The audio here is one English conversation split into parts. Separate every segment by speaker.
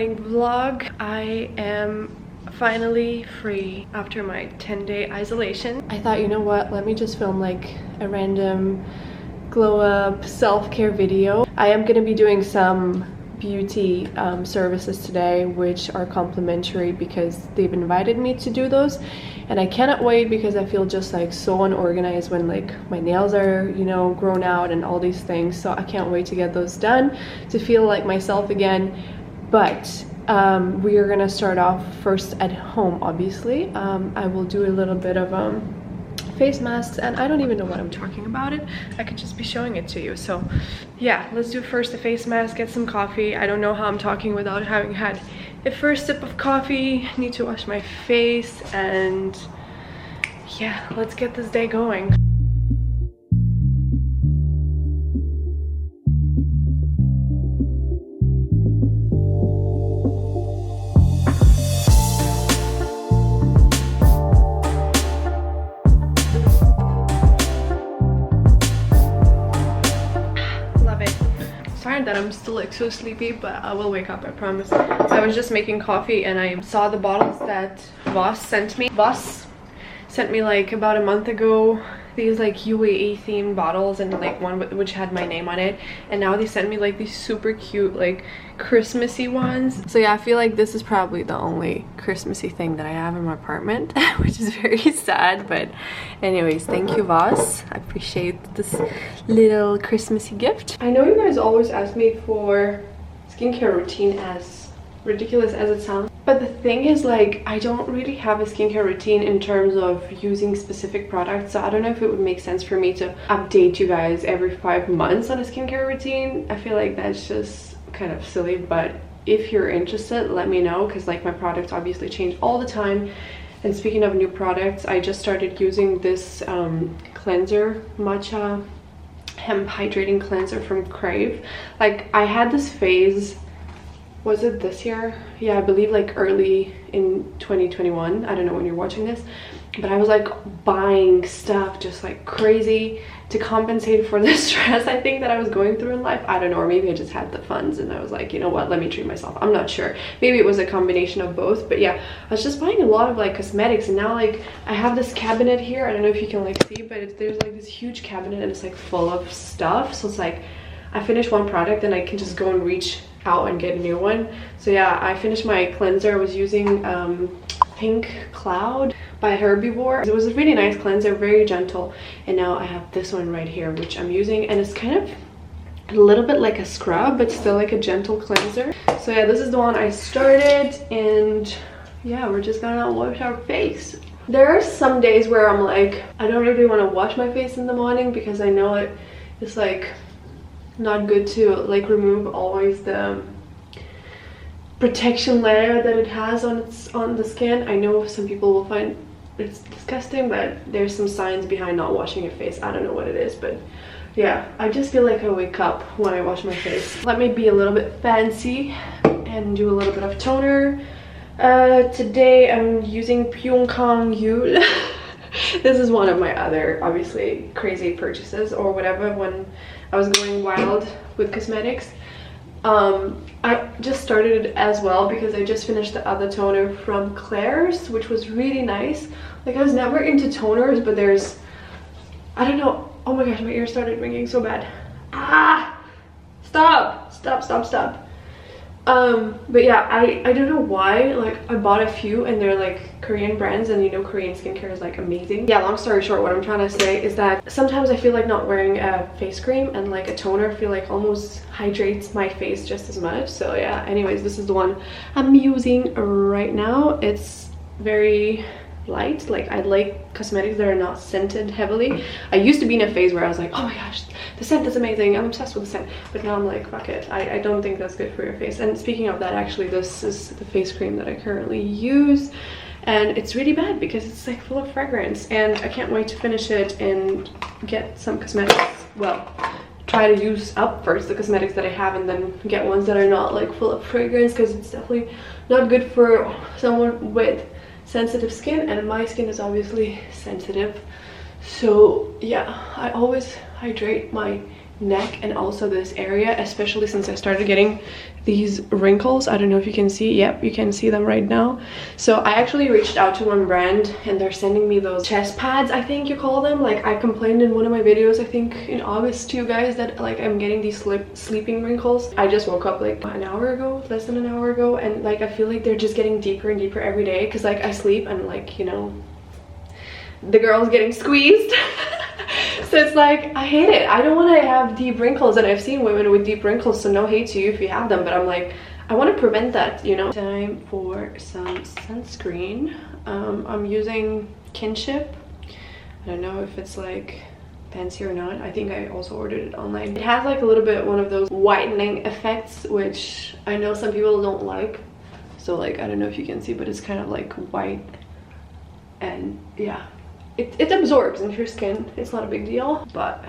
Speaker 1: morning vlog. I am finally free after my 10-day isolation. I thought, you know what, let me just film like a random glow up self-care video. I am gonna be doing some beauty services today, which are complimentary because they've invited me to do those, and I cannot wait because I feel just like so unorganized when like my nails are, you know, grown out and all these things. So I can't wait to get those done to feel like myself again. But we are gonna start off first at home, obviously. I will do a little bit of face masks, and I don't even know what I'm talking about it. I could just be showing it to you. So yeah, let's do first the face mask, get some coffee. I don't know how I'm talking without having had a first sip of coffee. Need to wash my face, and yeah, let's get this day going. That I'm still like so sleepy, but I will wake up, I promise. I was just making coffee and I saw the bottles that Voss sent me. Voss sent me like about a month ago these like UAE themed bottles, and like one which had my name on it, and now they sent me like these super cute like Christmassy ones. So yeah, I feel like this is probably the only Christmassy thing that I have in my apartment, which is very sad. But anyways, thank you, Voss. I appreciate this little Christmassy gift. I know you guys always ask me for skincare routine, as ridiculous as it sounds, but the thing is, like, I don't really have a skincare routine in terms of using specific products, so I don't know if it would make sense for me to update you guys every 5 months on a skincare routine. I feel like that's just kind of silly, but if you're interested, let me know, because like my products obviously change all the time. And speaking of new products, I just started using this cleanser, matcha hemp hydrating cleanser from Crave. Like, I had this phase, was it this year? Yeah, I believe like early in 2021. I don't know when you're watching this, but I was like buying stuff just like crazy to compensate for the stress I think that I was going through in life. I don't know, or maybe I just had the funds and I was like, you know what, let me treat myself. I'm not sure, maybe it was a combination of both. But yeah, I was just buying a lot of like cosmetics, and now like I have this cabinet here. I don't know if you can like see, but there's like this huge cabinet and it's like full of stuff. So it's like I finish one product and I can just go and reach out and get a new one. So yeah, I finished my cleanser. I was using Pink Cloud by Herbivore. It was a really nice cleanser, very gentle. And now I have this one right here, which I'm using, and it's kind of a little bit like a scrub, but still like a gentle cleanser. So yeah, this is the one I started, and yeah, we're just gonna wash our face. There are some days where I'm like, I don't really want to wash my face in the morning because I know it's like not good to like remove always the protection layer that it has on the skin. I know some people will find it's disgusting, but there's some science behind not washing your face. I don't know what it is, but yeah, I just feel like I wake up when I wash my face. Let me be a little bit fancy and do a little bit of toner. Today I'm using Pyongkang Yul. This is one of my other obviously crazy purchases or whatever when I was going wild with cosmetics. I just started it as well because I just finished the other toner from Claire's, which was really nice. Like, I was never into toners, but there's, I don't know, oh my gosh, my ear started ringing so bad. Ah, stop. But yeah, I don't know why, like I bought a few and they're like Korean brands, and you know Korean skincare is like amazing. Yeah, long story short, what I'm trying to say is that sometimes I feel like not wearing a face cream and like a toner feel like almost hydrates my face just as much. So yeah, anyways, this is the one I'm using right now. It's very light. Like, I like cosmetics that are not scented heavily. I used to be in a phase where I was like, oh my gosh, the scent is amazing, I'm obsessed with the scent, but now I'm like, fuck it, I don't think that's good for your face. And speaking of that, actually, this is the face cream that I currently use, and it's really bad because it's like full of fragrance, and I can't wait to finish it and get some cosmetics. Well, try to use up first the cosmetics that I have and then get ones that are not like full of fragrance, because it's definitely not good for someone with sensitive skin, and my skin is obviously sensitive. So yeah, I always hydrate my neck and also this area, especially since I started getting these wrinkles. I don't know if you can see. Yep, you can see them right now. So I actually reached out to one brand and they're sending me those chest pads, I think you call them. Like I complained in one of my videos, I think in August to you guys, that like I'm getting these sleeping wrinkles. I just woke up like an hour ago, less than an hour ago, and like I feel like they're just getting deeper and deeper every day, because like I sleep and like, you know, the girl's getting squeezed. So it's like, I hate it. I don't want to have deep wrinkles, and I've seen women with deep wrinkles, so no hate to you if you have them, but I'm like, I want to prevent that, you know. Time for some sunscreen. I'm using Kinship. I don't know if it's like fancy or not. I think I also ordered it online. It has like a little bit one of those whitening effects, which I know some people don't like. So like, I don't know if you can see, but it's kind of like white, and yeah. It absorbs into your skin. It's not a big deal, but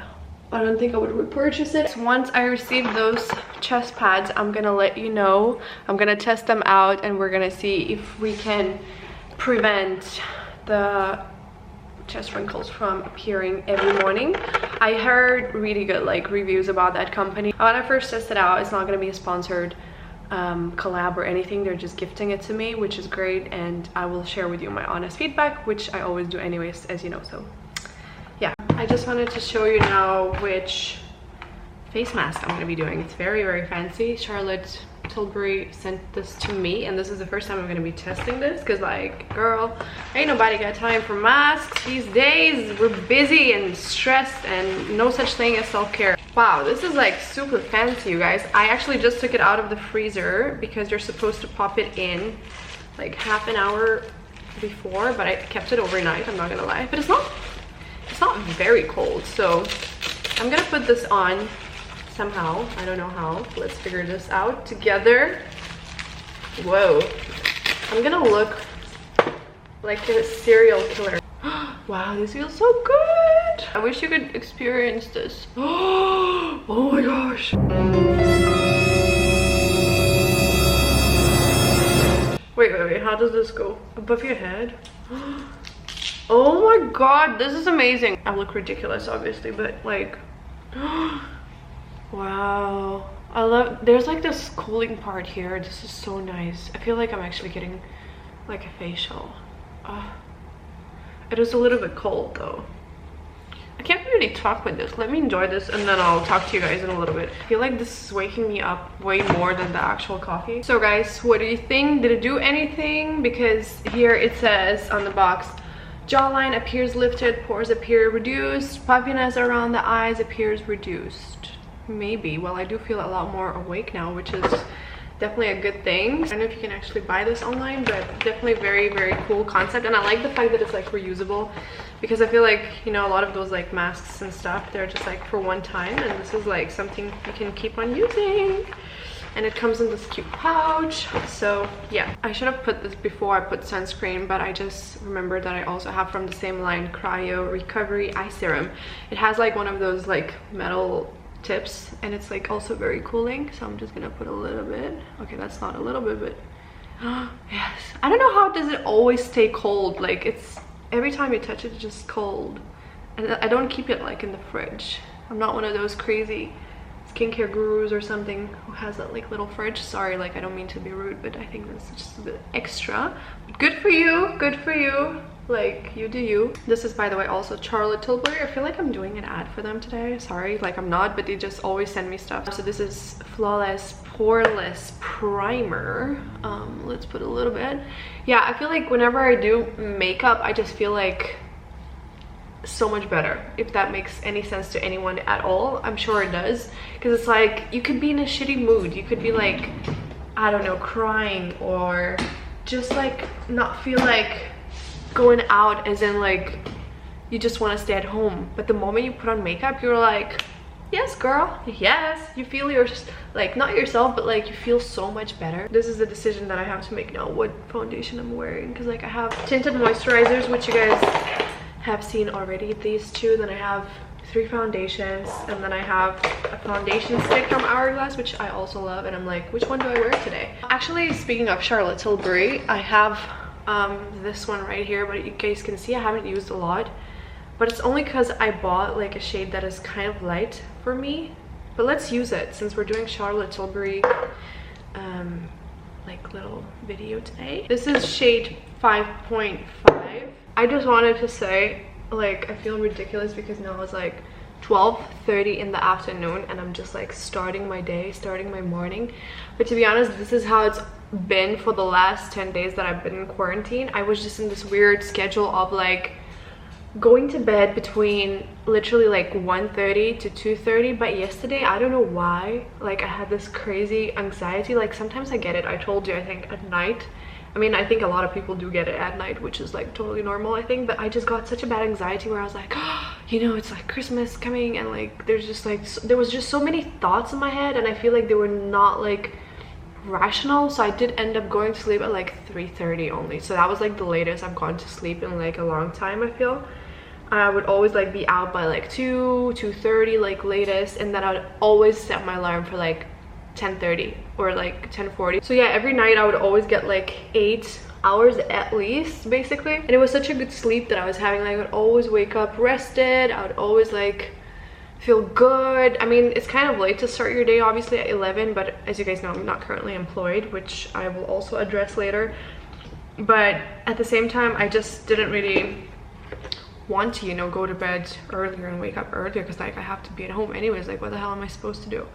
Speaker 1: I don't think I would repurchase it. Once I receive those chest pads, I'm gonna let you know. I'm gonna test them out and we're gonna see if we can prevent the chest wrinkles from appearing every morning. I heard really good like reviews about that company. When I first tested out, it's not gonna be a sponsored collab or anything. They're just gifting it to me, which is great, and I will share with you my honest feedback, which I always do anyways, as you know. So yeah, I just wanted to show you now which face mask I'm going to be doing. It's very, very fancy. Charlotte Tilbury sent this to me, and this is the first time I'm going to be testing this, because like, girl, ain't nobody got time for masks these days. We're busy and stressed, and no such thing as self-care. Wow, this is like super fancy, you guys. I actually just took it out of the freezer because you're supposed to pop it in like half an hour before, but I kept it overnight, I'm not gonna lie. But it's not very cold, so I'm gonna put this on somehow. I don't know how. Let's figure this out together. Whoa, I'm gonna look like a serial killer. Wow, this feels so good. I wish you could experience this. Oh my gosh. Wait, how does this go? Above your head? Oh my god, this is amazing. I look ridiculous, obviously, but like, wow. I love, there's like this cooling part here. This is so nice. I feel like I'm actually getting like a facial. It is a little bit cold though. I can't really talk with this. Let me enjoy this and then I'll talk to you guys in a little bit. I feel like this is waking me up way more than the actual coffee. So guys, what do you think? Did it do anything? Because here it says on the box, jawline appears lifted, pores appear reduced, puffiness around the eyes appears reduced. Maybe. Well, I do feel a lot more awake now, which is definitely a good thing. I don't know if you can actually buy this online, but definitely very, very cool concept. And I like the fact that it's like reusable, because I feel like, you know, a lot of those like masks and stuff, they're just like for one time, and this is like something you can keep on using. And it comes in this cute pouch. So yeah, I should have put this before I put sunscreen, but I just remembered that I also have from the same line Cryo Recovery Eye Serum. It has like one of those like metal tips, and it's like also very cooling, so I'm just gonna put a little bit. Okay, that's not a little bit, but yes. I don't know how does it always stay cold. Like, it's every time you touch it, it's just cold, and I don't keep it like in the fridge. I'm not one of those crazy skincare gurus or something who has that like little fridge. Sorry, like, I don't mean to be rude, but I think that's just a bit extra. But good for you, good for you. Like, you do you. This is, by the way, also Charlotte Tilbury. I feel like I'm doing an ad for them today. Sorry, like I'm not, but they just always send me stuff. So this is Flawless Poreless Primer. Let's put a little bit. Yeah, I feel like whenever I do makeup, I just feel like so much better, if that makes any sense to anyone at all. I'm sure it does, because it's like you could be in a shitty mood. You could be like, I don't know, crying, or just like not feel like going out, as in like you just want to stay at home. But the moment you put on makeup, you're like, yes girl, yes. You feel your, like, not yourself, but like you feel so much better. This is the decision that I have to make now, what foundation I'm wearing, because like I have tinted moisturizers, which you guys have seen already, these two. Then I have 3 foundations, and then I have a foundation stick from Hourglass, which I also love, and I'm like, which one do I wear today? Actually, speaking of Charlotte Tilbury, I have this one right here, but you guys can see I haven't used a lot, but it's only because I bought like a shade that is kind of light for me, but let's use it since we're doing Charlotte Tilbury like little video today. This is shade 5.5. I just wanted to say, like, I feel ridiculous because now it's like 12:30 in the afternoon and I'm just like starting my day, starting my morning. But to be honest, this is how it's been for the last 10 days that I've been in quarantine. I was just in this weird schedule of like going to bed between literally like 1:30 to 2:30, but yesterday, I don't know why, like I had this crazy anxiety. Like sometimes I get it, I told you, I think at night. I mean, I think a lot of people do get it at night, which is like totally normal, I think, but I just got such a bad anxiety where I was like, oh, you know, it's like Christmas coming, and like there's just like there was just so many thoughts in my head, and I feel like they were not like rational. So I did end up going to sleep at like 3:30 only. So that was like the latest I've gone to sleep in like a long time. I feel I would always like be out by like 2:30 like latest, and then I'd always set my alarm for like 10:30 or like 10:40. So yeah, every night I would always get like 8 hours at least, basically. And it was such a good sleep that I was having. Like, I would always wake up rested. I would always like feel good. I mean, it's kind of late to start your day obviously at 11, but as you guys know, I'm not currently employed, which I will also address later. But at the same time, I just didn't really want to, you know, go to bed earlier and wake up earlier because like I have to be at home anyways. Like, what the hell am I supposed to do?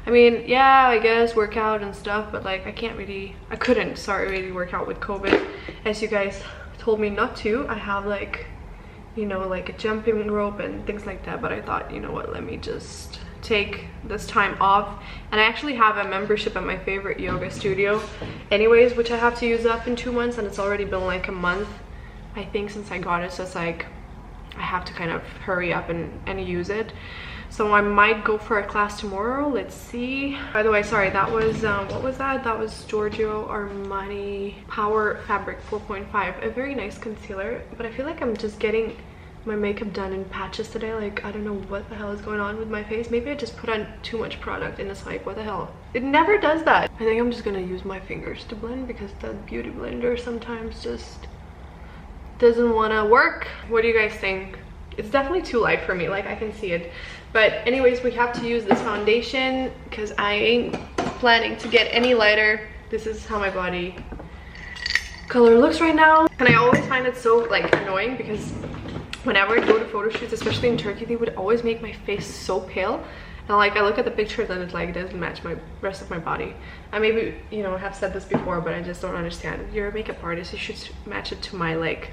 Speaker 1: I mean, yeah, I guess work out and stuff, but like I couldn't really work out with COVID, as you guys told me not to. I have like, you know, like a jumping rope and things like that, but I thought, you know what, let me just take this time off. And I actually have a membership at my favorite yoga studio anyways, which I have to use up in 2 months, and it's already been like a month I think since I got it. So it's like I have to kind of hurry up and use it. So I might go for a class tomorrow. Let's see. By the way, sorry, that was what was that? That was Giorgio Armani Power Fabric 4.5. A very nice concealer, but I feel like I'm just getting my makeup done in patches today. Like, I don't know what the hell is going on with my face. Maybe I just put on too much product and it's like, what the hell? It never does that. I think I'm just gonna use my fingers to blend because the beauty blender sometimes just doesn't want to work. What do you guys think? It's definitely too light for me, like I can see it. But anyways, we have to use this foundation because I ain't planning to get any lighter. This is how my body color looks right now. And I always find it so like annoying because whenever I go to photo shoots, especially in Turkey, they would always make my face so pale. And like I look at the pictures and it like doesn't match my rest of my body. I maybe, you know, have said this before, but I just don't understand. You're a makeup artist, you should match it to my like,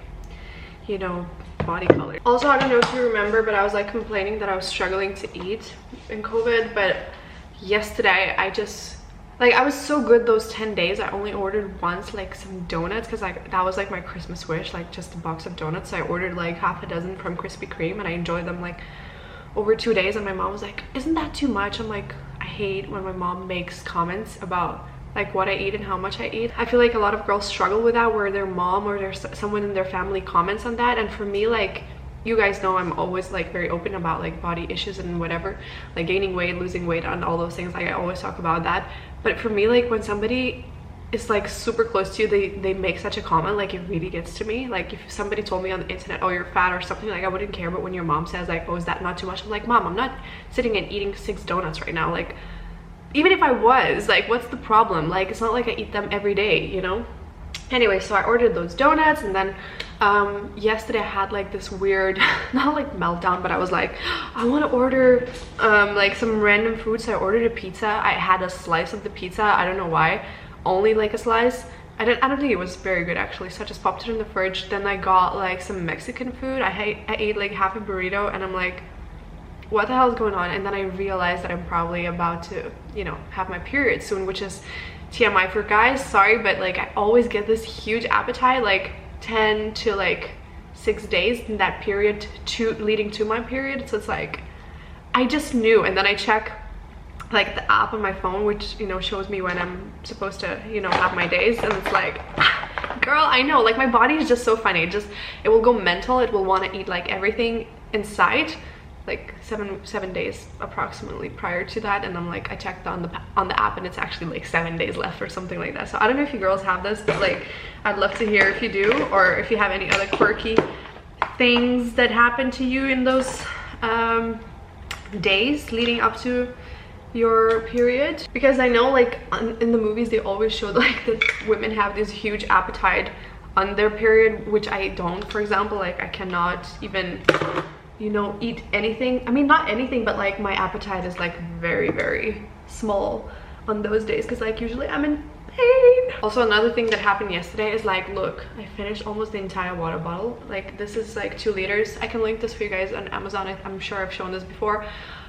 Speaker 1: you know, body color. Also, I don't know if you remember, but I was like complaining that I was struggling to eat in COVID. But yesterday I just like, I was so good those 10 days. I only ordered once like some donuts because like that was like my Christmas wish, like just a box of donuts. So I ordered like half a dozen from Krispy Kreme and I enjoyed them like over 2 days. And my mom was like, isn't that too much? I'm like, I hate when my mom makes comments about like what I eat and how much I eat. I feel like a lot of girls struggle with that, where their mom or there's someone in their family comments on that. And for me, like, you guys know I'm always like very open about like body issues and whatever, like gaining weight, losing weight, and all those things. Like I always talk about that. But for me, like when somebody is like super close to you, they make such a comment, like it really gets to me. Like if somebody told me on the internet, oh, you're fat or something, like I wouldn't care. But when your mom says like, oh, is that not too much? I'm like, Mom, I'm not sitting and eating 6 donuts right now. Like, even if I was, like, what's the problem? Like, it's not like I eat them every day, you know? Anyway, so I ordered those donuts, and then yesterday I had like this weird, not like meltdown, but I was like, I want to order like some random food. So I ordered a pizza. I had a slice of the pizza. I don't know why, only like a slice. I don't think it was very good actually, so I just popped it in the fridge. Then I got like some Mexican food. I ate like half a burrito, and I'm like, what the hell is going on? And then I realized that I'm probably about to, you know, have my period soon, which is TMI for guys. Sorry, but like I always get this huge appetite like 10 to like 6 days in that period leading to my period. So it's like, I just knew. And then I check like the app on my phone, which, you know, shows me when I'm supposed to, you know, have my days, and it's like, girl, I know, like my body is just so funny. It will go mental. It will want to eat like everything in sight, like seven days approximately prior to that. And I'm like, I checked on the app and it's actually like 7 days left or something like that. So I don't know if you girls have this, but like I'd love to hear if you do, or if you have any other quirky things that happen to you in those days leading up to your period, because I know like in the movies they always show like that women have this huge appetite on their period, which I don't. For example, like I cannot even, you know, eat anything. I mean, not anything, but like my appetite is like very small on those days, because like usually I'm in pain. Also, another thing that happened yesterday is like, look, I finished almost the entire water bottle. Like this is like 2 liters. I can link this for you guys on Amazon. I'm sure I've shown this before.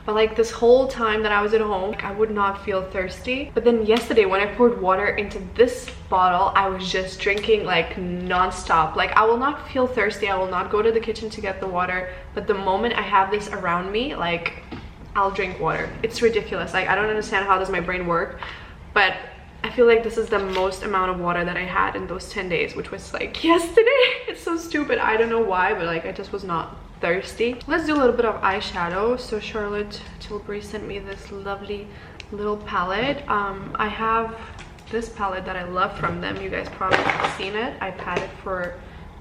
Speaker 1: But like this whole time that I was at home, I would not feel thirsty. But then yesterday when I poured water into this bottle, I was just drinking like non-stop. Like I will not feel thirsty, I will not go to the kitchen to get the water, but the moment I have this around me, like I'll drink water. It's ridiculous. Like I don't understand how does my brain work, but I feel like this is the most amount of water that I had in those 10 days, which was like yesterday. It's so stupid. I don't know why, but like I just was not thirsty. Let's do a little bit of eyeshadow. So Charlotte Tilbury sent me this lovely little palette. I have this palette that I love from them. You guys probably have seen it. I've had it for,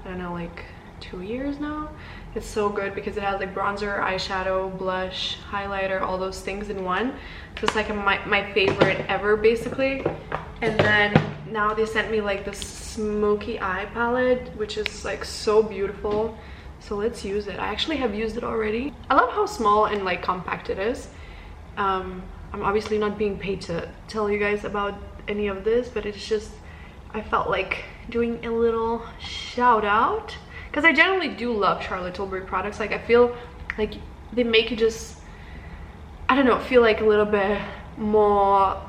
Speaker 1: I don't know, like 2 years now. It's so good because it has like bronzer, eyeshadow, blush, highlighter, all those things in one. So it's like my favorite ever basically. And then now they sent me like this smoky eye palette, which is like so beautiful. So let's use it. I actually have used it already. I love how small and like compact it is. I'm obviously not being paid to tell you guys about any of this, but it's just, I felt like doing a little shout out, because I generally do love Charlotte Tilbury products. Like I feel like they make it just, I don't know, feel like a little bit more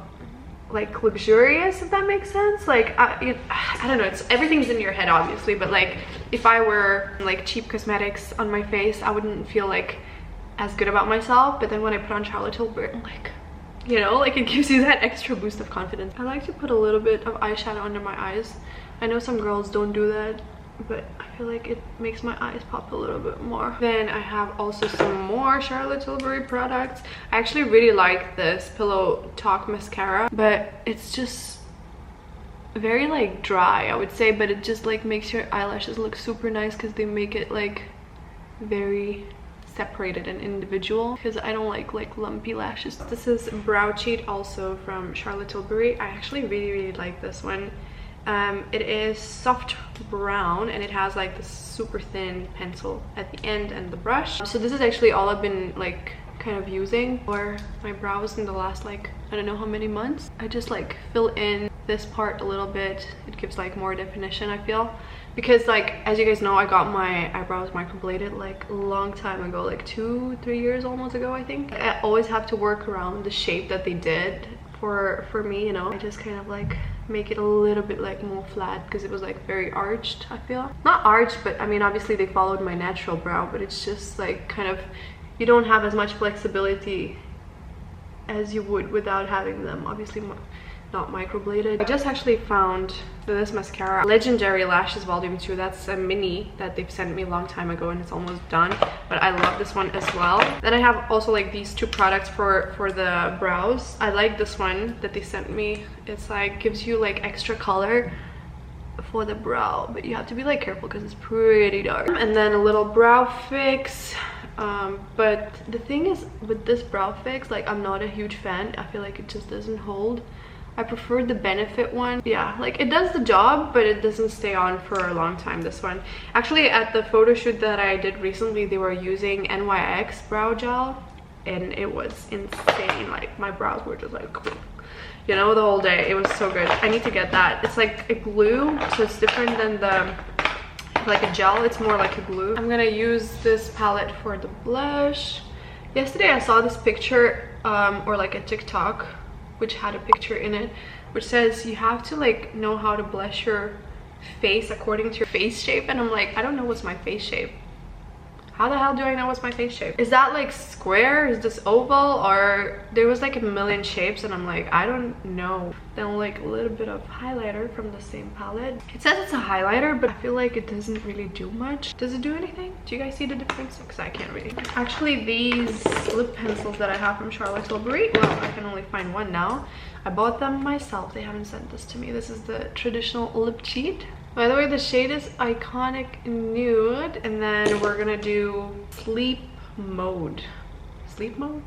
Speaker 1: like luxurious, if that makes sense. Like I don't know, it's everything's in your head obviously, but like if I were like cheap cosmetics on my face, I wouldn't feel like as good about myself. But then when I put on Charlotte Tilbury, I'm like, you know, like it gives you that extra boost of confidence. I like to put a little bit of eyeshadow under my eyes. I know some girls don't do that, but I feel like it makes my eyes pop a little bit more. Then I have also some more Charlotte Tilbury products. I actually really like this Pillow Talk mascara, but it's just very like dry, I would say, but it just like makes your eyelashes look super nice because they make it like very separated and individual, because I don't like lumpy lashes. This is Brow Cheat, also from Charlotte Tilbury. I actually really like this one. It is soft brown and it has like this super thin pencil at the end and the brush. So this is actually all I've been like kind of using for my brows in the last like I don't know how many months. I just like fill in this part a little bit. It gives like more definition, I feel, because like as you guys know, I got my eyebrows microbladed like a long time ago, like 2-3 years almost ago, I think. I always have to work around the shape that they did for me, you know. I just kind of like make it a little bit like more flat because it was like very arched, I feel. Not arched, but I mean obviously they followed my natural brow, but it's just like kind of, you don't have as much flexibility as you would without having them obviously not microbladed. I just actually found this mascara, Legendary Lashes Volume 2. That's a mini that they've sent me a long time ago and it's almost done, but I love this one as well. Then I have also like these 2 products for the brows. I like this one that they sent me. It's like gives you like extra color for the brow, but you have to be like careful because it's pretty dark. And then a little brow fix. But the thing is with this brow fix, like I'm not a huge fan. I feel like it just doesn't hold. I prefer the Benefit one. Yeah, like it does the job, but it doesn't stay on for a long time, this one. Actually, at the photo shoot that I did recently, they were using NYX brow gel and it was insane. Like my brows were just like, you know, the whole day. It was so good. I need to get that. It's like a glue, so it's different than the like a gel. It's more like a glue. I'm gonna use this palette for the blush. Yesterday I saw this picture or like a TikTok which had a picture in it which says you have to like know how to blush your face according to your face shape, and I'm like, I don't know what's my face shape. How the hell do I know what's my face shape? Is that like square? Is this oval? Or there was like a million shapes and I'm like, I don't know. Then like a little bit of highlighter from the same palette. It says it's a highlighter, but I feel like it doesn't really do much. Does it do anything? Do you guys see the difference? Because I can't really. Actually, these lip pencils that I have from Charlotte Tilbury, well, I can only find one now. I bought them myself. They haven't sent this to me. This is the traditional lip cheat. By the way, the shade is Iconic Nude, and then we're gonna do Sleep Mode. Sleep Mode?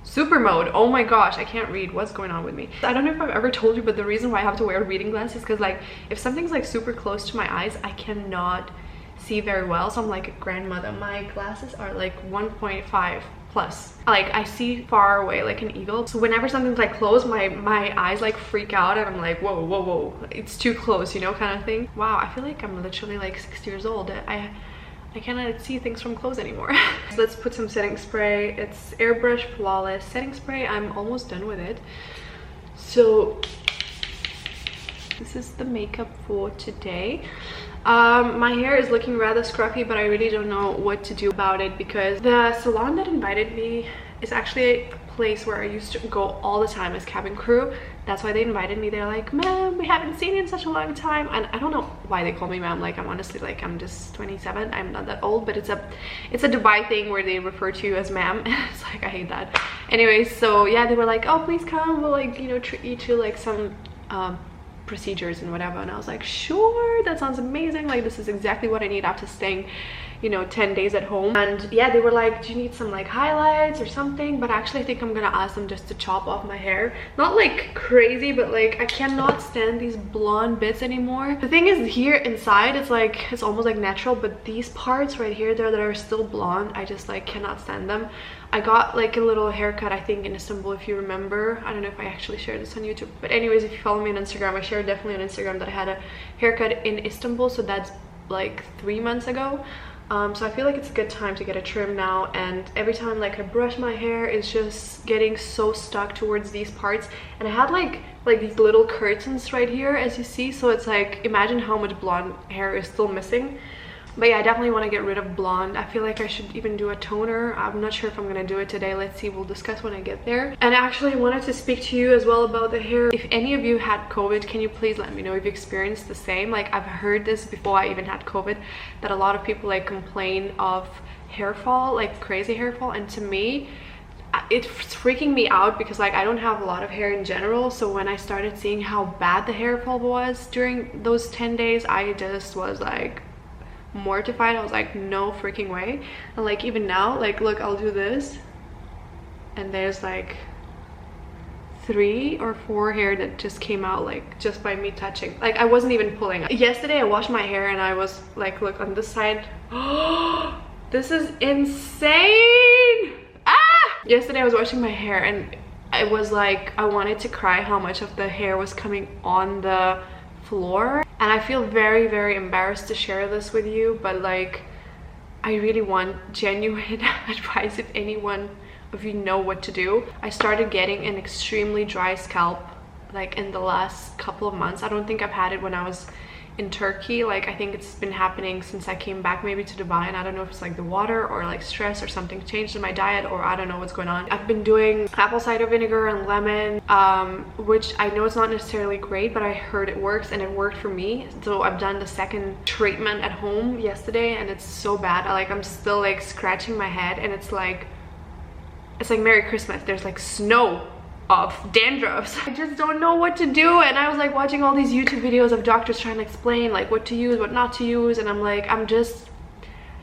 Speaker 1: Super mode. Oh my gosh, I can't read. What's going on with me? I don't know if I've ever told you, but the reason why I have to wear reading glasses is because like if something's like super close to my eyes, I cannot see very well. So I'm like a grandmother. My glasses are like 1.5 plus. Like I see far away like an eagle. So whenever something's like close, my eyes like freak out and I'm like, whoa, whoa, whoa, it's too close, you know, kind of thing. Wow, I feel like I'm literally like 60 years old. I cannot see things from close anymore. So let's put some setting spray. It's Airbrush Flawless setting spray. I'm almost done with it. So this is the makeup for today. My hair is looking rather scruffy, but I really don't know what to do about it because the salon that invited me is actually a place where I used to go all the time as cabin crew. That's why they invited me. They're like, ma'am, we haven't seen you in such a long time. And I don't know why they call me ma'am. Like I'm honestly like I'm just 27. I'm not that old, but it's a Dubai thing where they refer to you as ma'am. It's like I hate that. Anyways, so yeah, they were like, oh, please come, we'll like, you know, treat you to like some procedures and whatever. And I was like, sure, that sounds amazing. Like this is exactly what I need after staying, you know, 10 days at home. And yeah, they were like, do you need some like highlights or something? But actually I think I'm gonna ask them just to chop off my hair. Not like crazy, but like I cannot stand these blonde bits anymore. The thing is, here inside it's like it's almost like natural, but these parts right here there that are still blonde, I just like cannot stand them. I got like a little haircut, I think, in Istanbul, if you remember. I don't know if I actually shared this on YouTube, but anyways, if you follow me on Instagram, I shared definitely on Instagram that I had a haircut in Istanbul. So that's like 3 months ago. So I feel like it's a good time to get a trim now. And every time like I brush my hair, it's just getting so stuck towards these parts. And I had like these little curtains right here, as you see. So it's like, imagine how much blonde hair is still missing. But yeah, I definitely want to get rid of blonde. I feel like I should even do a toner. I'm not sure if I'm gonna do it today. Let's see, we'll discuss when I get there. And actually I wanted to speak to you as well about the hair. If any of you had COVID, can you please let me know if you experienced the same? Like I've heard this before I even had COVID, that a lot of people like complain of hair fall, like crazy hair fall. And to me, it's freaking me out because like I don't have a lot of hair in general. So when I started seeing how bad the hair fall was during those 10 days, I just was like mortified. I was like, no freaking way. And like even now, like look, I'll do this and there's like 3 or 4 hair that just came out like just by me touching. Like I wasn't even pulling. Yesterday I washed my hair and I was like, look on this side. Oh, this is insane. Yesterday I was washing my hair and it was like I wanted to cry how much of the hair was coming on the floor. And I feel very, very embarrassed to share this with you, but like I really want genuine advice if anyone of you know what to do. I started getting an extremely dry scalp like in the last couple of months. I don't think I've had it when I was in Turkey. Like I think it's been happening since I came back maybe to Dubai, and I don't know if it's like the water or like stress or something changed in my diet, or I don't know what's going on. I've been doing apple cider vinegar and lemon, which I know it's not necessarily great, but I heard it works and it worked for me. So I've done the second treatment at home yesterday and it's so bad. I'm still like scratching my head and it's like Merry Christmas. There's like snow of dandruffs. I just don't know what to do. And I was like watching all these YouTube videos of doctors trying to explain like what to use, what not to use, and I'm like,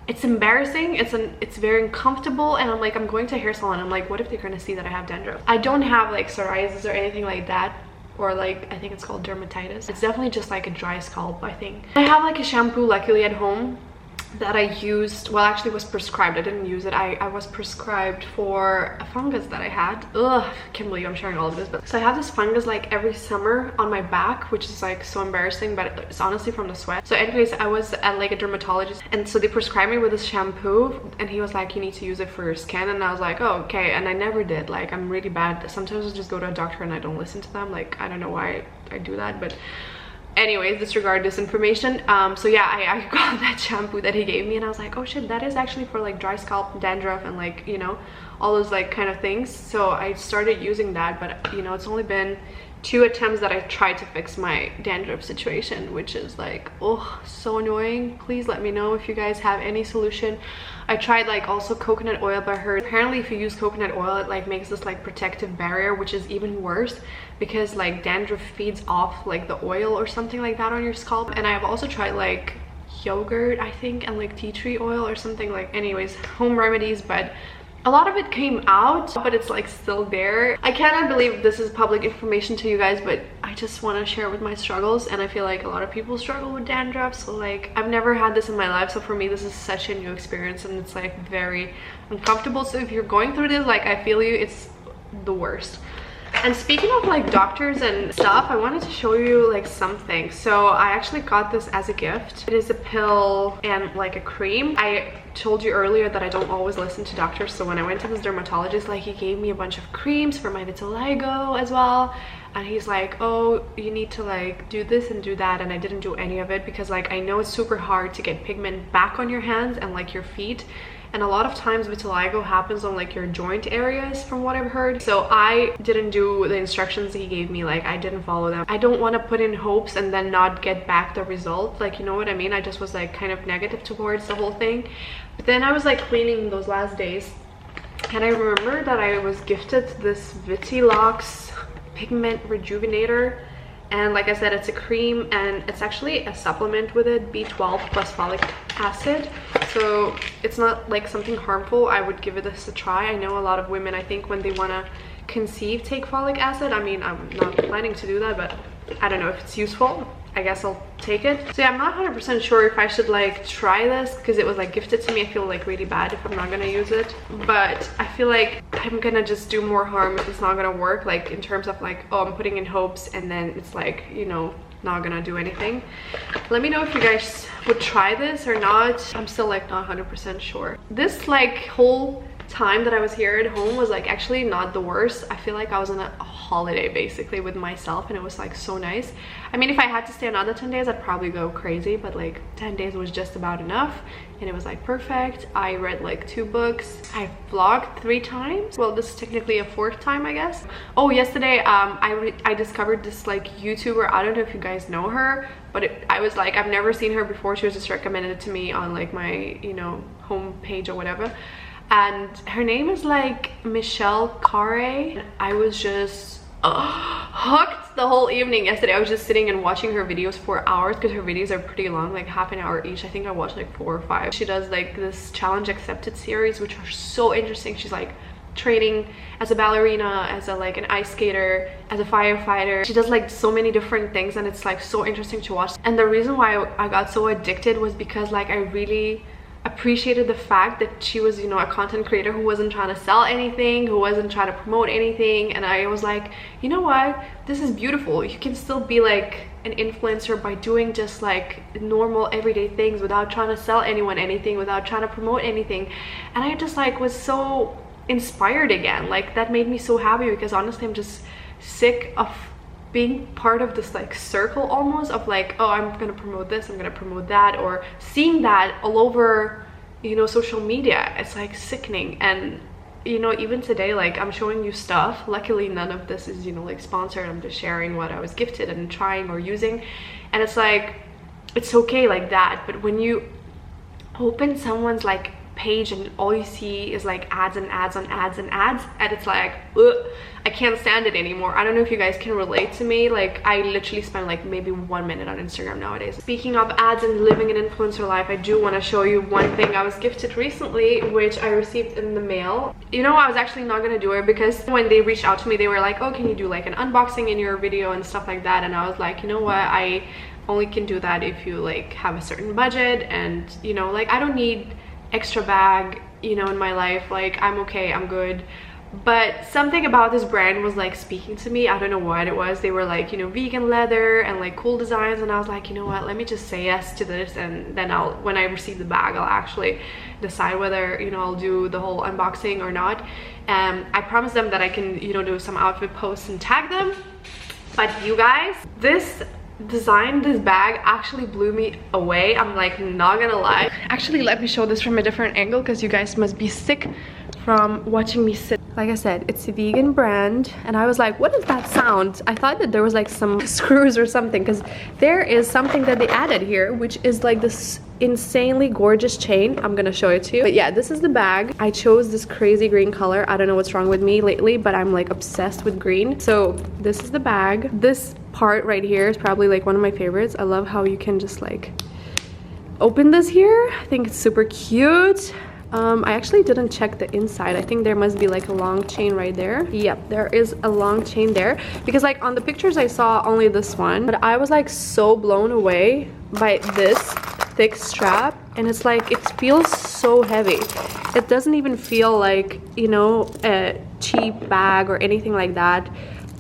Speaker 1: it's embarrassing, it's very uncomfortable. And I'm like, I'm going to a hair salon, I'm like, what if they're gonna see that I have dandruff? I don't have like psoriasis or anything like that, or like I think it's called dermatitis. It's definitely just like a dry scalp. I think I have like a shampoo luckily at home that I used, well actually was prescribed, I didn't use it. I was prescribed for a fungus that I had. Ugh, can't believe I'm sharing all of this. But so I have this fungus like every summer on my back, which is like so embarrassing, but it's honestly from the sweat. So anyways, I was at like a dermatologist and so they prescribed me with this shampoo and he was like, you need to use it for your skin. And I was like, oh okay. And I never did. Like I'm really bad. Sometimes I just go to a doctor and I don't listen to them. Like I don't know why I do that, but anyways, disregard this information. So yeah, I got that shampoo that he gave me and I was like, oh shit, that is actually for like dry scalp, dandruff, and like, you know, all those like kind of things. So I started using that, but you know, it's only been 2 attempts that I tried to fix my dandruff situation, which is like, oh, so annoying. Please let me know if you guys have any solution. I tried like also coconut oil, but I heard apparently if you use coconut oil, it like makes this like protective barrier, which is even worse because like dandruff feeds off like the oil or something like that on your scalp. And I've also tried like yogurt, I think, and like tea tree oil or something, like anyways, home remedies, but A lot of it came out, but it's like still there. I cannot believe this is public information to you guys, but I just want to share with my struggles, and I feel like a lot of people struggle with dandruff. So like, I've never had this in my life, so for me this is such a new experience, and it's like very uncomfortable. So if you're going through this, like, I feel you, it's the worst. And speaking of like doctors and stuff, I wanted to show you like something. So I actually got this as a gift. It is a pill and like a cream. I told you earlier that I don't always listen to doctors, so when I went to this dermatologist, like, he gave me a bunch of creams for my vitiligo as well, and he's like, oh, you need to like do this and do that, and I didn't do any of it because like I know it's super hard to get pigment back on your hands and like your feet, and a lot of times vitiligo happens on like your joint areas from what I've heard. So I didn't do the instructions he gave me, like I didn't follow them. I don't want to put in hopes and then not get back the result, like, you know what I mean? I just was like kind of negative towards the whole thing. But then I was like cleaning those last days, and I remember that I was gifted this Vitilox pigment rejuvenator, and like I said, it's a cream and it's actually a supplement with it, B12 plus folic acid, so it's not like something harmful. I would give this a try. I know a lot of women, I think, when they want to conceive, take folic acid. I mean, I'm not planning to do that, but I don't know if it's useful. I guess I'll take it. So yeah, I'm not 100% sure if I should like try this because it was like gifted to me. I feel like really bad if I'm not gonna use it, but I feel like I'm gonna just do more harm if it's not gonna work, like in terms of like, oh, I'm putting in hopes and then it's like, you know, not gonna do anything. Let me know if you guys would try this or not. I'm still like not 100% sure. This like whole time that I was here at home was like actually not the worst. I feel like I was on a holiday basically with myself, and it was like so nice. I mean, if I had to stay another 10 days I'd probably go crazy, but like 10 days was just about enough, and it was like perfect. I read like 2 books. I vlogged 3 times. Well, this is technically a 4th time, I guess. Oh, yesterday I discovered this like YouTuber. I don't know if you guys know her, but I was like, I've never seen her before. She was just recommended to me on like my, you know, home page or whatever, and her name is like Michelle Carre. I was just hooked the whole evening yesterday. I was just sitting and watching her videos for hours because her videos are pretty long, like half an hour each. I think I watched like 4 or 5. She does like this challenge accepted series, which are so interesting. She's like training as a ballerina, as a like an ice skater, as a firefighter. She does like so many different things, and it's like so interesting to watch. And the reason why I got so addicted was because like I really appreciated the fact that she was, you know, a content creator who wasn't trying to sell anything, who wasn't trying to promote anything. And I was like, you know what, this is beautiful. You can still be like an influencer by doing just like normal everyday things without trying to sell anyone anything, without trying to promote anything. And I just like was so inspired again. Like that made me so happy, because honestly I'm just sick of being part of this like circle almost of like, oh, I'm gonna promote this, I'm gonna promote that, or seeing that all over, you know, social media. It's like sickening. And you know, even today, like I'm showing you stuff. Luckily none of this is, you know, like sponsored. I'm just sharing what I was gifted and trying or using, and it's like, it's okay like that. But when you open someone's like page and all you see is like ads and ads on ads and ads, and it's like, ugh, I can't stand it anymore. I don't know if you guys can relate to me. Like I literally spend like maybe 1 minute on Instagram nowadays. Speaking of ads and living an influencer life, I do want to show you one thing I was gifted recently, which I received in the mail. You know, I was actually not gonna do it because when they reached out to me, they were like, oh, can you do like an unboxing in your video and stuff like that. And I was like, you know what, I only can do that if you like have a certain budget, and you know, like I don't need extra bag, you know, in my life. Like I'm okay, I'm good. But something about this brand was like speaking to me. I don't know what it was. They were like, you know, vegan leather and like cool designs, and I was like, you know what, let me just say yes to this, and then I'll, when I receive the bag, I'll actually decide whether, you know, I'll do the whole unboxing or not. I promised them that I can, you know, do some outfit posts and tag them. But you guys, this design, this bag actually blew me away. I'm like not gonna lie. Actually, let me show this from a different angle because you guys must be sick from watching me sit. Like I said, it's a vegan brand, and I was like, what is that sound? I thought that there was like some screws or something, because there is something that they added here, which is like this insanely gorgeous chain. I'm gonna show it to you. But yeah, this is the bag. I chose this crazy green color. I don't know what's wrong with me lately, but I'm like obsessed with green. So this is the bag. This part right here is probably like one of my favorites. I love how you can just like open this here. I think it's super cute. I actually didn't check the inside. I think there must be like a long chain right there. Yep, there is a long chain there, because like on the pictures I saw only this one, but I was like so blown away by this thick strap, and it's like it feels so heavy. It doesn't even feel like, you know, a cheap bag or anything like that,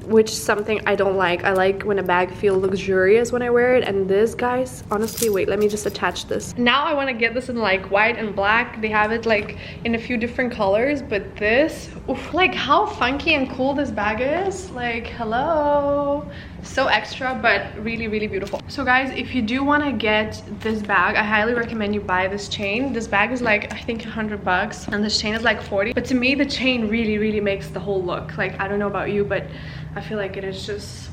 Speaker 1: which is something I don't like. I like when a bag feels luxurious when I wear it, and this, guys, honestly, wait, let me just attach this. Now I want to get this in like white and black. They have it like in a few different colors, but this, oof, like how funky and cool this bag is. Like, hello. So extra, but really, really beautiful. So guys, if you do want to get this bag, I highly recommend you buy this chain. This bag is like, I think 100 bucks, and this chain is like 40. But to me, the chain really, really makes the whole look. Like, I don't know about you, but I feel like it is just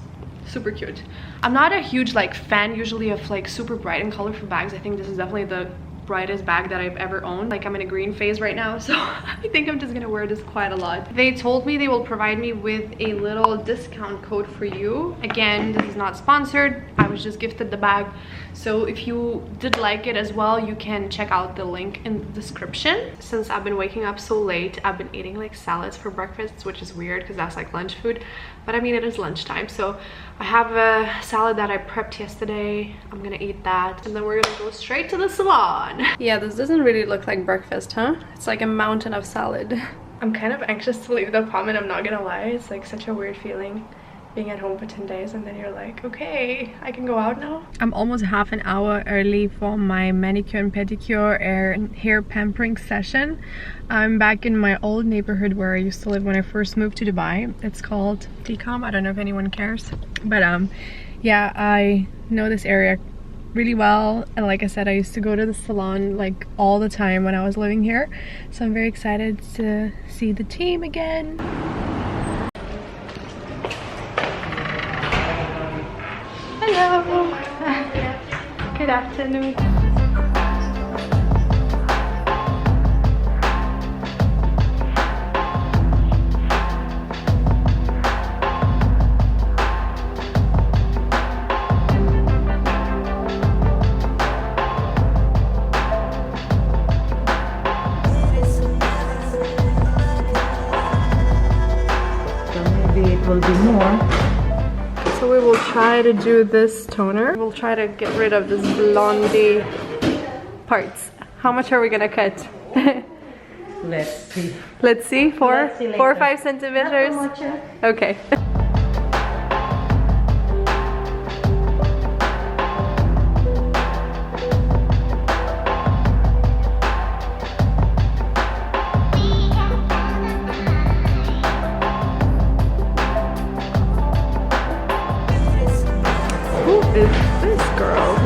Speaker 1: super cute. I'm not a huge like fan usually of like super bright and colorful bags. I think this is definitely the brightest bag that I've ever owned. Like, I'm in a green phase right now, so I think I'm just gonna wear this quite a lot. They told me they will provide me with a little discount code for you. Again, this is not sponsored. I was just gifted the bag. So if you did like it as well, you can check out the link in the description. Since I've been waking up so late, I've been eating like salads for breakfast, which is weird because that's like lunch food. But I mean, it is lunchtime. So I have a salad that I prepped yesterday. I'm gonna eat that, and then we're gonna go straight to the salon. Yeah, this doesn't really look like breakfast, huh? It's like a mountain of salad. I'm kind of anxious to leave the apartment, I'm not gonna lie. It's like such a weird feeling being at home for 10 days and then you're like, okay, I can go out now. I'm almost half an hour early for my manicure and pedicure and hair pampering session. I'm back in my old neighborhood where I used to live when I first moved to Dubai. It's called Ticom. I don't know if anyone cares, but yeah, I know this area really well, and like I said, I used to go to the salon like all the time when I was living here, so I'm very excited to see the team again. Hello. Good afternoon.
Speaker 2: Will be more.
Speaker 1: So we will try to do this toner. We'll try to get rid of this blondie parts. How much are we gonna cut?
Speaker 2: Let's see.
Speaker 1: Let's see. 4 or 5 centimeters. Okay. Is this girl?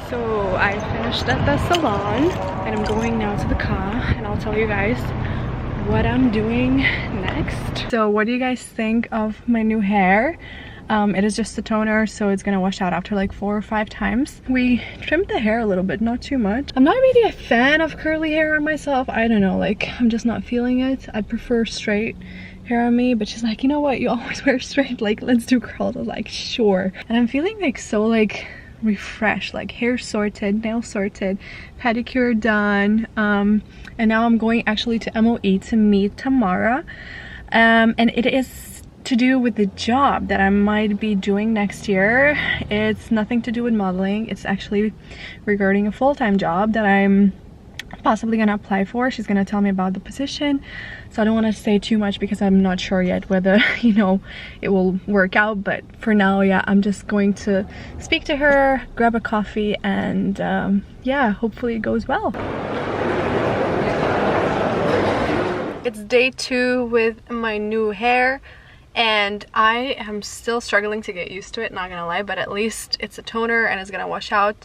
Speaker 1: So I finished at the salon and I'm going now to the car, and I'll tell you guys what I'm doing next. So what do you guys think of my new hair? It is just a toner, so it's gonna wash out after like 4 or 5 times. We trimmed the hair a little bit, not too much. I'm not really a fan of curly hair on myself. I don't know, like I'm just not feeling it. I prefer straight hair on me, but she's like, you know what, you always wear straight, like let's do curls. I was like, sure. And I'm feeling like so like refreshed, like hair sorted, nails sorted, pedicure done, and now I'm going actually to MOE to meet Tamara, and it is to do with the job that I might be doing next year. It's nothing to do with modeling. It's actually regarding a full-time job that I'm possibly gonna apply for. She's gonna tell me about the position, so I don't want to say too much because I'm not sure yet whether, you know, it will work out. But for now, yeah, I'm just going to speak to her, grab a coffee, and yeah, hopefully it goes well. It's day 2 with my new hair, and I am still struggling to get used to it, not gonna lie, but at least it's a toner and it's gonna wash out.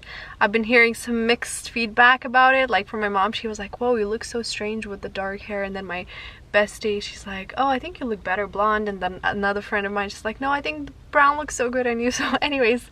Speaker 1: I've been hearing some mixed feedback about it, like from my mom. She was like, whoa, you look so strange with the dark hair. And then my bestie, she's like, oh, I think you look better blonde. And then another friend of mine, she's like, no, I think the brown looks so good on you. So anyways,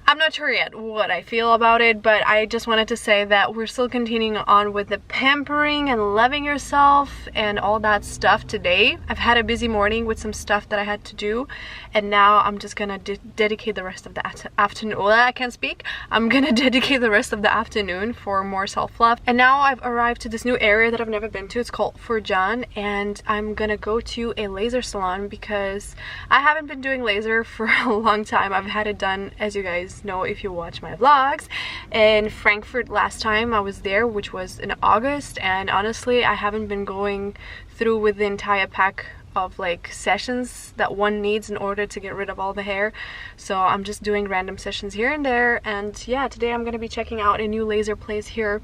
Speaker 1: I'm not sure yet what I feel about it, but I just wanted to say that we're still continuing on with the pampering and loving yourself and all that stuff today. I've had a busy morning with some stuff that I had to do, and now I'm just gonna dedicate the rest of the afternoon. Well, I can't speak. I'm gonna dedicate the rest of the afternoon for more self-love. And now I've arrived to this new area that I've never been to. It's called Furjan, and I'm gonna go to a laser salon because I haven't been doing laser for a long time. I've had it done, as you guys know if you watch my vlogs, in Frankfurt last time I was there, which was in August, and honestly I haven't been going through with the entire pack of like sessions that one needs in order to get rid of all the hair. So I'm just doing random sessions here and there, and yeah, today I'm gonna be checking out a new laser place here,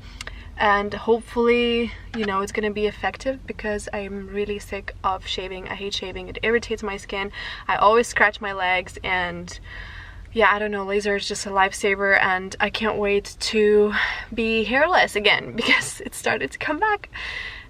Speaker 1: and hopefully, you know, it's gonna be effective because I'm really sick of shaving. I hate shaving. It irritates my skin. I always scratch my legs, and yeah, I don't know, laser is just a lifesaver, and I can't wait to be hairless again because it started to come back.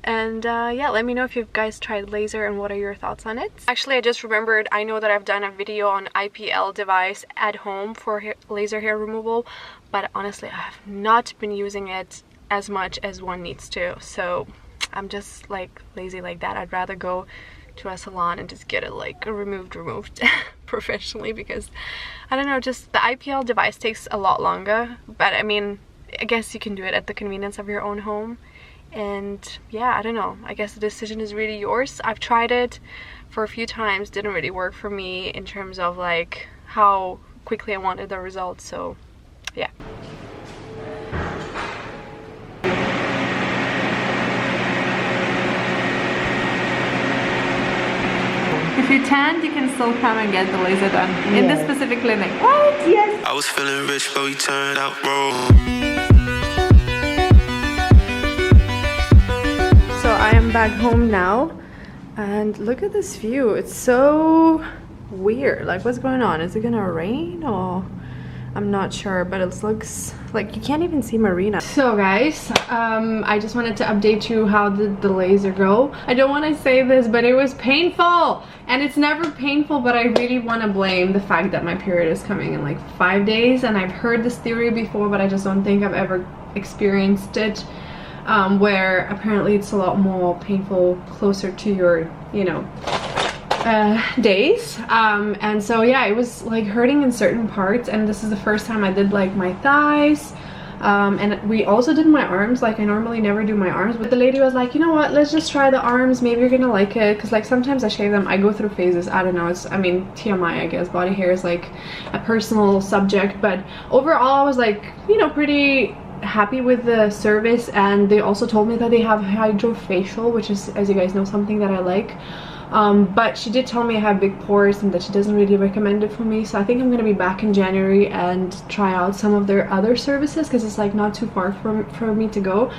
Speaker 1: And yeah, let me know if you guys tried laser and what are your thoughts on it. Actually, I just remembered, I know that I've done a video on IPL device at home for laser hair removal, but honestly I have not been using it as much as one needs to, so I'm just like lazy like that. I'd rather go to a salon and just get it like removed professionally, because I don't know, just the IPL device takes a lot longer, but I mean, I guess you can do it at the convenience of your own home. And yeah, I don't know, I guess the decision is really yours. I've tried it for a few times, didn't really work for me in terms of like how quickly I wanted the results, so yeah. If you're tanned, you can still come and get the laser done in this specific clinic. What? Yes. I was feeling rich, but we turned out wrong. So I am back home now, and look at this view. It's so weird. Like, what's going on? Is it gonna rain or? I'm not sure, but it looks like you can't even see Marina. So guys, I just wanted to update you how did the laser go. I don't want to say this, but it was painful, and it's never painful, but I really want to blame the fact that my period is coming in like 5 days, and I've heard this theory before, but I just don't think I've ever experienced it, where apparently it's a lot more painful closer to your, you know, days, and so yeah, it was like hurting in certain parts, and this is the first time I did like my thighs, and we also did my arms. Like, I normally never do my arms, but the lady was like, you know what, let's just try the arms, maybe you're gonna like it, because like sometimes I shave them. I go through phases, I don't know, it's, I mean, TMI, I guess, body hair is like a personal subject, but overall I was like, you know, pretty happy with the service. And they also told me that they have hydrofacial, which is, as you guys know, something that I like. But she did tell me I have big pores and that she doesn't really recommend it for me, so I think I'm gonna be back in January and try out some of their other services, because it's like not too far for me to go,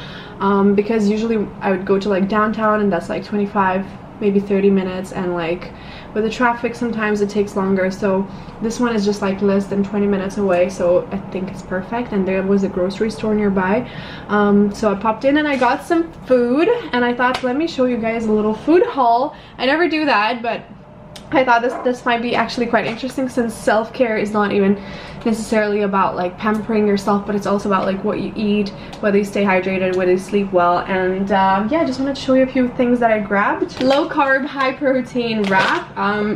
Speaker 1: because usually I would go to like downtown, and that's like 25 maybe 30 minutes, and like with the traffic sometimes it takes longer, so this one is just like less than 20 minutes away, so I think it's perfect. And there was a grocery store nearby, so I popped in and I got some food, and I thought, let me show you guys a little food haul. I never do that, but I thought this might be actually quite interesting, since self-care is not even necessarily about like pampering yourself, but it's also about like what you eat, whether you stay hydrated, whether you sleep well. And yeah, I just wanted to show you a few things that I grabbed. Low carb, high protein wrap.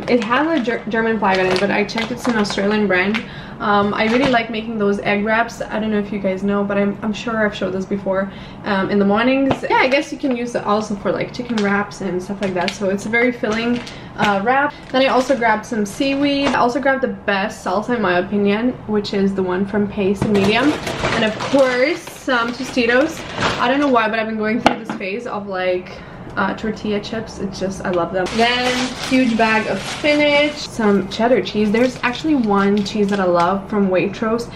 Speaker 1: It has a German flag on it, but I checked it's an Australian brand. I really like making those egg wraps. I don't know if you guys know, but I'm sure I've showed this before, in the mornings. Yeah, I guess you can use it also for like chicken wraps and stuff like that, so it's a very filling wrap. Then I also grabbed some seaweed. I also grabbed the best salsa in my opinion, which is the one from Pace and Medium, and of course some Tostitos. I don't know why, but I've been going through this phase of like tortilla chips. It's just, I love them. Then huge bag of spinach, some cheddar cheese. There's actually one cheese that I love from Waitrose,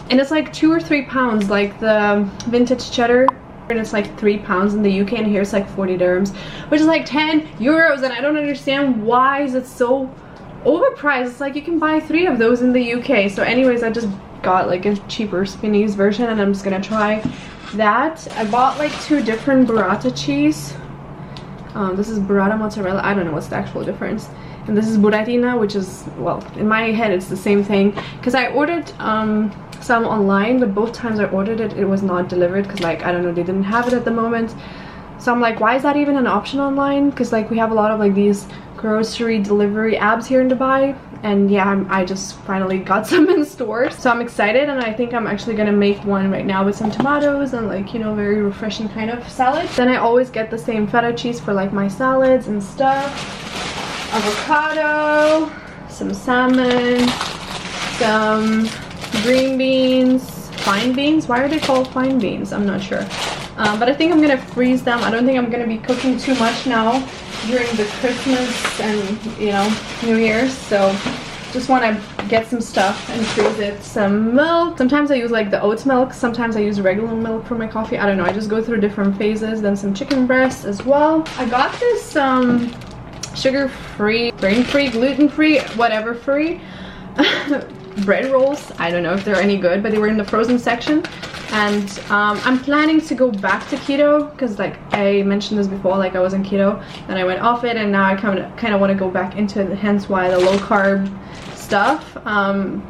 Speaker 1: and it's like 2 or 3 pounds, like the vintage cheddar, and it's like 3 pounds in the UK, and here it's like 40 dirhams, which is like 10 euros, and I don't understand why is it so overpriced. It's like you can buy 3 of those in the UK. So anyways, I just got like a cheaper Spinneys version, and I'm just gonna try that. I bought like 2 different burrata cheese. This is burrata mozzarella. I don't know what's the actual difference. and this is buratina, which is, well, in my head it's the same thing, because I ordered some online, but both times I ordered it, it was not delivered, because like, I don't know, they didn't have it at the moment. So I'm like, why is that even an option online? Because like we have a lot of like these grocery delivery apps here in Dubai, and yeah, I just finally got some in stores, so I'm excited, and I think I'm actually gonna make one right now with some tomatoes and like, you know, very refreshing kind of salad. Then I always get the same feta cheese for like my salads and stuff, avocado, some salmon, some green beans, fine beans. Why are they called fine beans? I'm not sure, but I think I'm gonna freeze them. I don't think I'm gonna be cooking too much now during the Christmas and, you know, New Year's, so just want to get some stuff and freeze it. Some milk. Sometimes I use like the oat milk, sometimes I use regular milk for my coffee. I don't know, I just go through different phases. Then some chicken breast as well. I got this sugar-free, grain-free, gluten-free, whatever free bread rolls. I don't know if they're any good, but they were in the frozen section. And I'm planning to go back to keto, because like I mentioned this before, like I was on keto and I went off it, and now I kind of want to go back into it, hence why the low carb stuff.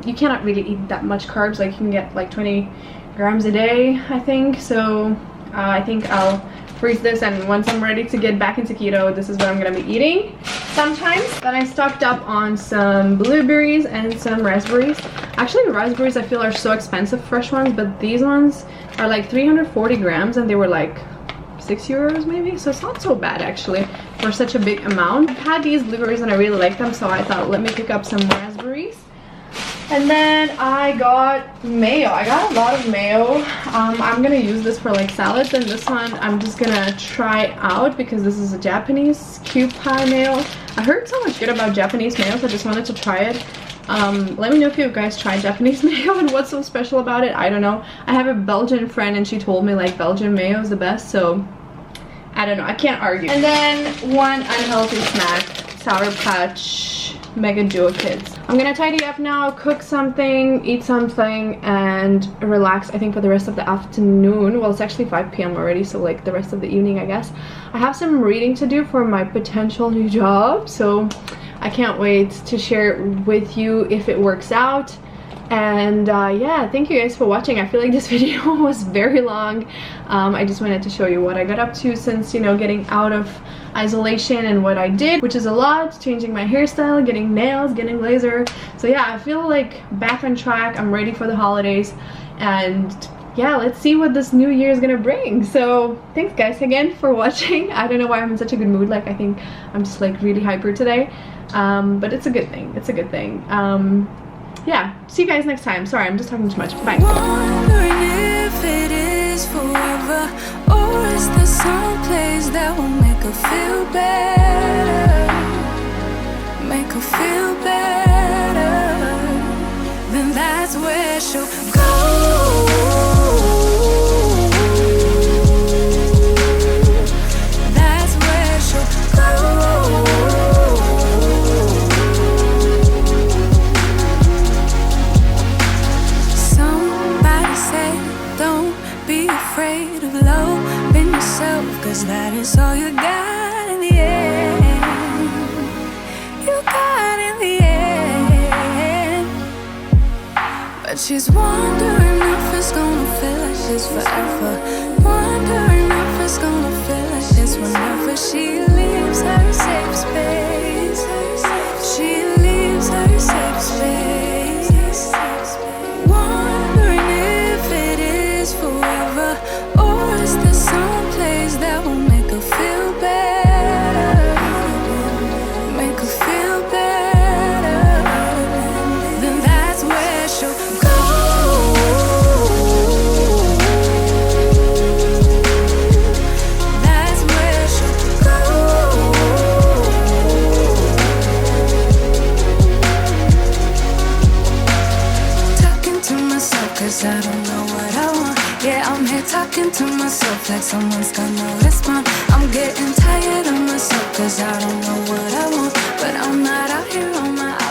Speaker 1: You cannot really eat that much carbs, like you can get like 20 grams a day, I think. So I think I'll freeze this, and once I'm ready to get back into keto, this is what I'm gonna be eating sometimes. Then I stocked up on some blueberries and some raspberries. Actually, raspberries I feel are so expensive, fresh ones, but these ones are like 340 grams and they were like 6 euros maybe, so it's not so bad actually for such a big amount. I've had these blueberries and I really like them, so I thought let me pick up some raspberries. And then I got mayo. I got a lot of mayo. I'm gonna use this for like salads, and this one I'm just gonna try out because this is a Japanese cube pie mayo. I heard so much good about Japanese mayo, so I just wanted to try it. Let me know if you guys tried Japanese mayo and what's so special about it. I don't know. I have a Belgian friend and she told me like Belgian mayo is the best, so I don't know. I can't argue. And then one unhealthy snack, Sour Patch Mega Duo Kids. I'm gonna tidy up now, cook something, eat something, and relax, I think, for the rest of the afternoon. Well, it's actually 5 p.m. already, so like the rest of the evening, I guess. I have some reading to do for my potential new job, so I can't wait to share it with you if it works out. And yeah, thank you guys for watching. I feel like this video was very long. I just wanted to show you what I got up to since, you know, getting out of isolation and what I did, which is a lot. Changing my hairstyle, getting nails, getting laser. So yeah, I feel like back on track. I'm ready for the holidays, and yeah, let's see what this new year is gonna bring. So thanks guys again for watching. I don't know why I'm in such a good mood. Like, I think I'm just like really hyper today, but it's a good thing. It's a good thing. Yeah, see you guys next time. Sorry, I'm just talking too much. Bye.
Speaker 3: Wondering if it is forever, or is there some place that will make her feel better, make her feel better? Then that's where she'll go. That's where she'll go. Afraid of loving yourself, cause that is all you got in the end. You got in the end. But she's wondering if it's gonna feel like this forever. Wondering if it's gonna feel like this whenever she leaves her safe space. She leaves her safe space. Wondering if it is forever, or is there some place that will make her feel better, make her feel better? Then that's where she'll go. That's where she'll go. Talking to myself, cause I don't know what I want. Yeah, I'm here talking to myself like someone's gonna respond. I'm getting tired of myself, cause I don't know what I want, but I'm not out here on my own.